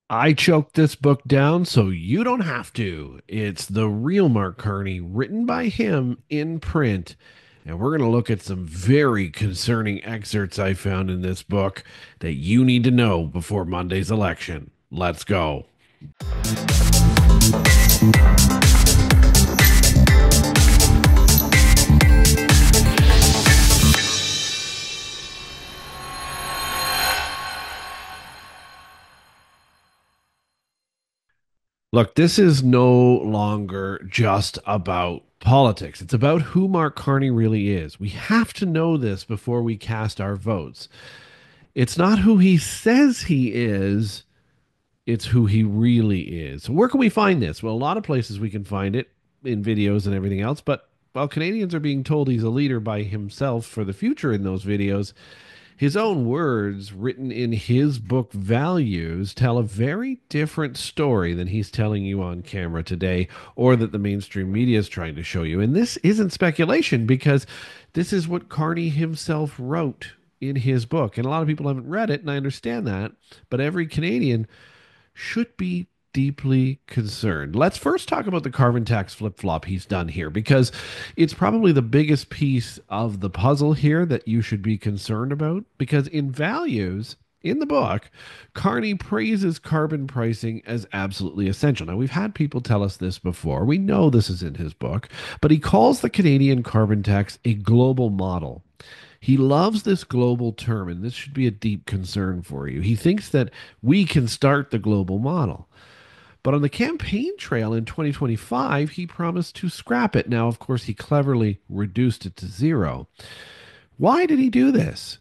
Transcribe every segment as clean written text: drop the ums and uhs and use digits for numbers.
I choked this book down so you don't have to. It's The Real Mark Carney, written by him in print. And we're going to look at some very concerning excerpts I found in this book that you need to know before Monday's election. Let's go. Look, this is no longer just about politics. It's about who Mark Carney really is. We have to know this before we cast our votes. It's not who he says he is, it's who he really is. So where can we find this? Well, a lot of places we can find it in videos and everything else, but while Canadians are being told he's a leader by himself for the future in those videos, his own words written in his book Values tell a very different story than he's telling you on camera today or that the mainstream media is trying to show you. And this isn't speculation because this is what Carney himself wrote in his book. And a lot of people haven't read it, and I understand that, but every Canadian should be deeply concerned. Let's first talk about the carbon tax flip flop he's done here because it's probably the biggest piece of the puzzle here that you should be concerned about. Because in Values, in the book, Carney praises carbon pricing as absolutely essential. Now, we've had people tell us this before. We know this is in his book, but he calls the Canadian carbon tax a global model. He loves this global term, and this should be a deep concern for you. He thinks that we can start the global model. But on the campaign trail in 2025, he promised to scrap it. Now, of course, he cleverly reduced it to zero. Why did he do this?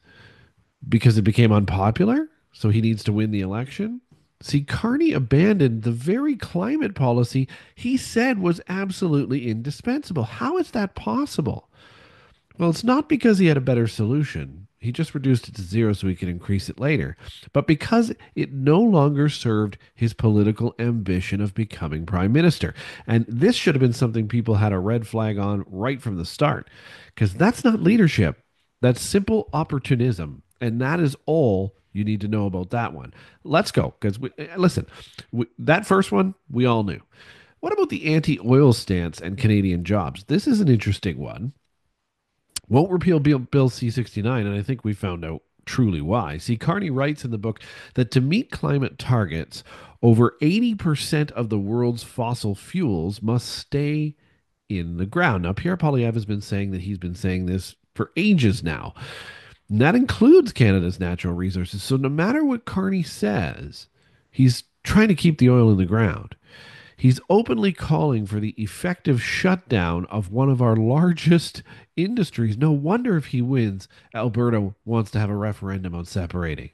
Because it became unpopular? So he needs to win the election? See, Carney abandoned the very climate policy he said was absolutely indispensable. How is that possible? Well, it's not because he had a better solution. He just reduced it to zero so he could increase it later, but because it no longer served his political ambition of becoming prime minister. And this should have been something people had a red flag on right from the start, because that's not leadership. That's simple opportunism. And that is all you need to know about that one. Let's go, because listen, that first one, we all knew. What about the anti oil stance and Canadian jobs? This is an interesting one. Won't repeal Bill C-69, and I think we found out truly why. See, Carney writes in the book that to meet climate targets, over 80% of the world's fossil fuels must stay in the ground. Now, Pierre Poilievre has been saying that he's been saying this for ages now. And that includes Canada's natural resources. So no matter what Carney says, he's trying to keep the oil in the ground. He's openly calling for the effective shutdown of one of our largest industries. No wonder if he wins, Alberta wants to have a referendum on separating.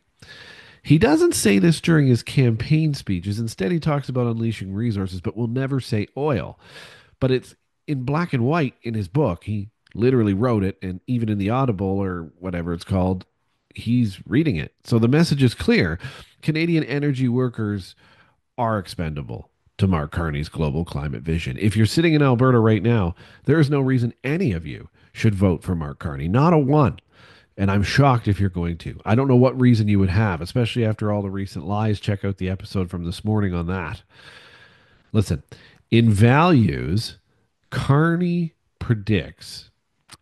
He doesn't say this during his campaign speeches. Instead, he talks about unleashing resources, but will never say oil. But it's in black and white in his book. He literally wrote it, and even in the Audible or whatever it's called, he's reading it. So the message is clear. Canadian energy workers are expendable to Mark Carney's global climate vision. If you're sitting in Alberta right now, there is no reason any of you should vote for Mark Carney. Not a one. And I'm shocked if you're going to. I don't know what reason you would have, especially after all the recent lies. Check out the episode from this morning on that. Listen, in Values, Carney predicts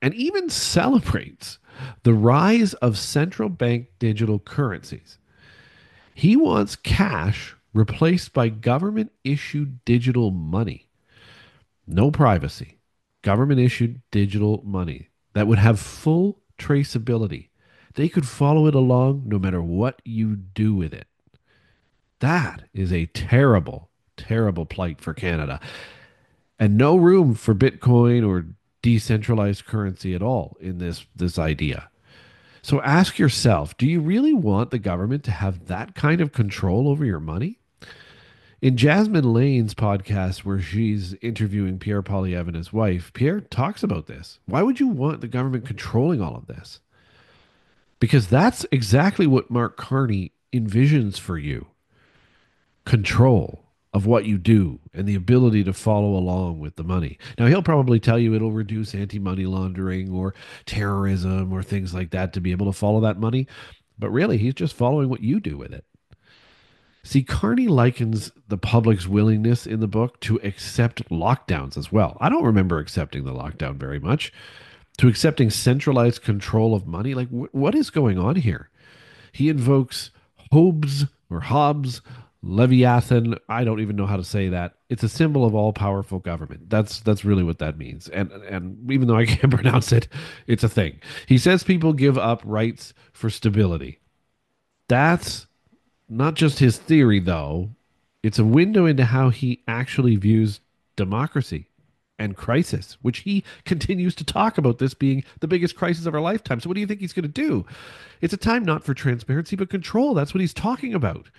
and even celebrates the rise of central bank digital currencies. He wants cash replaced by government issued digital money. No privacy. Government issued digital money that would have full traceability. They could follow it along no matter what you do with it. That is a terrible, terrible plight for Canada. And no room for Bitcoin or decentralized currency at all in this idea. So ask yourself, do you really want the government to have that kind of control over your money? In Jasmine Lane's podcast, where she's interviewing Pierre Poilievre and his wife, Pierre talks about this. Why would you want the government controlling all of this? Because that's exactly what Mark Carney envisions for you: control of what you do and the ability to follow along with the money. Now, he'll probably tell you it'll reduce anti money laundering or terrorism or things like that to be able to follow that money. But really, he's just following what you do with it. See, Carney likens the public's willingness in the book to accept lockdowns as well. I don't remember accepting the lockdown very much, to accepting centralized control of money. Like, what is going on here? He invokes Hobbes, Leviathan. I don't even know how to say that. It's a symbol of all powerful government. That's really what that means. And even though I can't pronounce it, it's a thing. He says people give up rights for stability. That's not just his theory, though. It's a window into how he actually views democracy and crisis, which he continues to talk about this being the biggest crisis of our lifetime. So, what do you think he's going to do? It's a time not for transparency, but control. That's what he's talking about.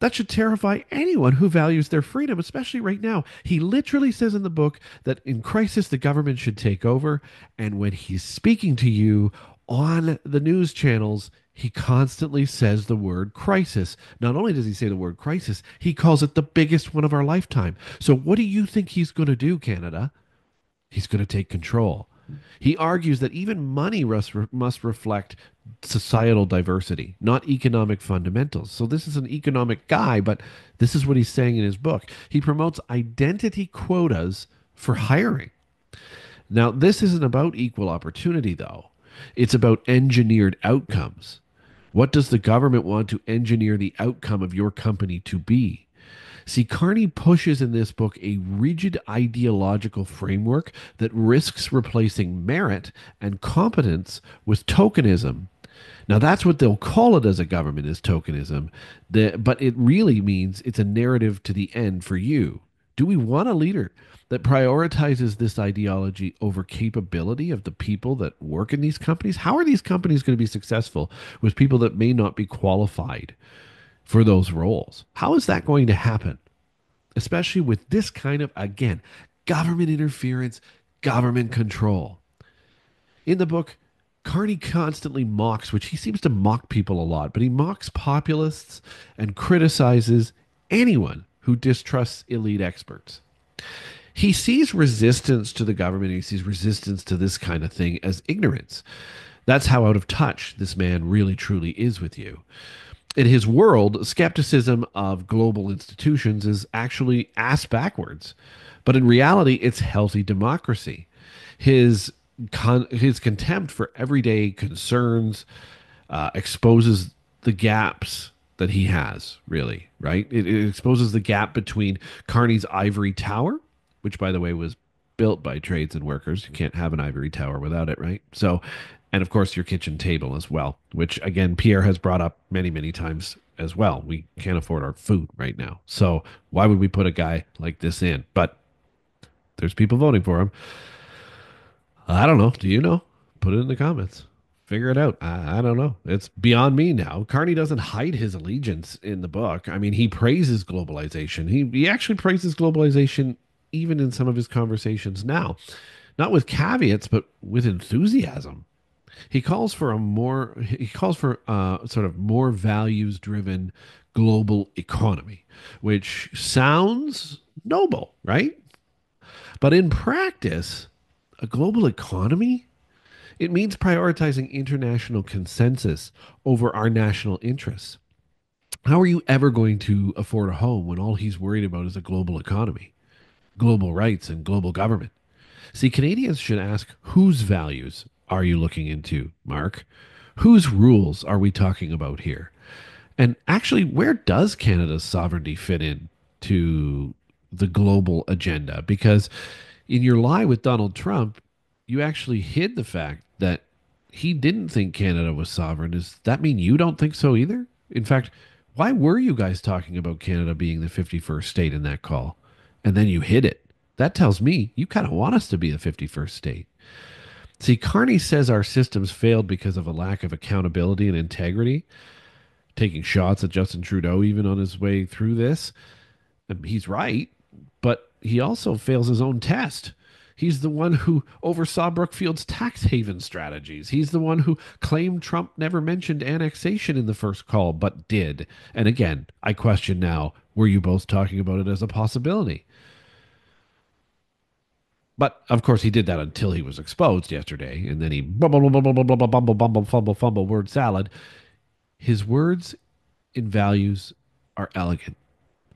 That should terrify anyone who values their freedom, especially right now. He literally says in the book that in crisis, the government should take over. And when he's speaking to you on the news channels, he constantly says the word crisis. Not only does he say the word crisis, he calls it the biggest one of our lifetime. So, what do you think he's going to do, Canada? He's going to take control. He argues that even money must reflect societal diversity, not economic fundamentals. So, this is an economic guy, but this is what he's saying in his book. He promotes identity quotas for hiring. Now, this isn't about equal opportunity, though. It's about engineered outcomes. What does the government want to engineer the outcome of your company to be? See, Carney pushes in this book a rigid ideological framework that risks replacing merit and competence with tokenism. Now, that's what they'll call it as a government, is tokenism. But it really means it's a narrative to the end for you. Do we want a leader that prioritizes this ideology over capability of the people that work in these companies? How are these companies going to be successful with people that may not be qualified for those roles? How is that going to happen? Especially with this kind of, again, government interference, government control. In the book, Carney constantly mocks, which he seems to mock people a lot, but he mocks populists and criticizes anyone who distrusts elite experts. He sees resistance to the government, he sees resistance to this kind of thing as ignorance. That's how out of touch this man really truly is with you. In his world, skepticism of global institutions is actually ass backwards. But in reality, it's healthy democracy. His his contempt for everyday concerns exposes the gaps that he has, really, right? It exposes the gap between Carney's ivory tower, which, by the way, was built by trades and workers. You can't have an ivory tower without it, right? So, and of course, your kitchen table as well, which, again, Pierre has brought up many, many times as well. We can't afford our food right now. So, why would we put a guy like this in? But there's people voting for him. I don't know. Do you know? Put it in the comments. Figure it out. I don't know. It's beyond me now. Carney doesn't hide his allegiance in the book. I mean, he praises globalization. He actually praises globalization even in some of his conversations now, not with caveats, but with enthusiasm. He calls for sort of more values driven global economy, which sounds noble, right? But in practice, a global economy, it means prioritizing international consensus over our national interests. How are you ever going to afford a home when all he's worried about is a global economy, global rights, and global government? See, Canadians should ask, whose values are you looking into, Mark? Whose rules are we talking about here? And actually, where does Canada's sovereignty fit in to the global agenda? Because in your lie with Donald Trump, you actually hid the fact that he didn't think Canada was sovereign. Does that mean you don't think so either? In fact, why were you guys talking about Canada being the 51st state in that call? And then you hid it. That tells me you kind of want us to be the 51st state. See, Carney says our systems failed because of a lack of accountability and integrity, taking shots at Justin Trudeau even on his way through this. And he's right, but he also fails his own test. He's the one who oversaw Brookfield's tax haven strategies. He's the one who claimed Trump never mentioned annexation in the first call, but did. And again, I question now, were you both talking about it as a possibility? But of course, he did that until he was exposed yesterday, and then he bumble, bumble, bumble, bumble, bumble, fumble, fumble, word salad. His words in values are elegant.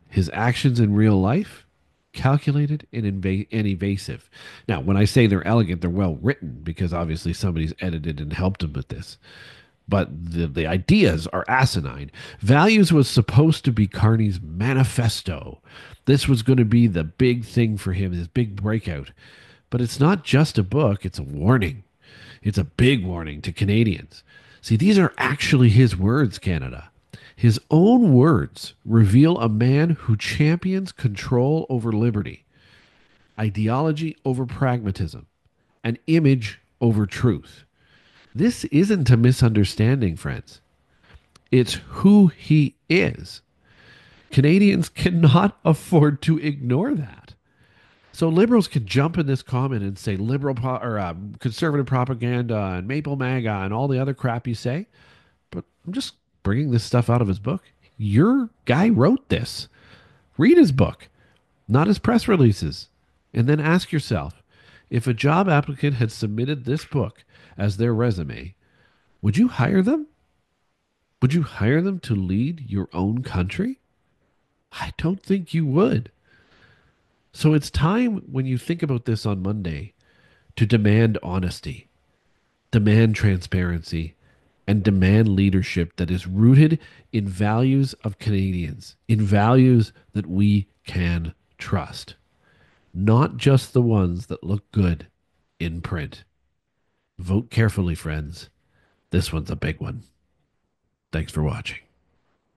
His actions in real life, calculated and, and evasive. Now, when I say they're elegant, they're well written because obviously somebody's edited and helped him with this. But the ideas are asinine. Values was supposed to be Carney's manifesto. This was going to be the big thing for him, his big breakout. But it's not just a book, it's a warning. It's a big warning to Canadians. See, these are actually his words, Canada. His own words reveal a man who champions control over liberty, ideology over pragmatism, and image over truth. This isn't a misunderstanding, friends. It's who he is. Canadians cannot afford to ignore that. So liberals can jump in this comment and say conservative propaganda and Maple MAGA and all the other crap you say, but I'm just bringing this stuff out of his book. Your guy wrote this. Read his book, not his press releases, and then ask yourself, if a job applicant had submitted this book as their resume, would you hire them? Would you hire them to lead your own country? I don't think you would. So it's time when you think about this on Monday to demand honesty, demand transparency, and demand leadership that is rooted in values of Canadians, in values that we can trust, not just the ones that look good in print. Vote carefully, friends. This one's a big one. Thanks for watching.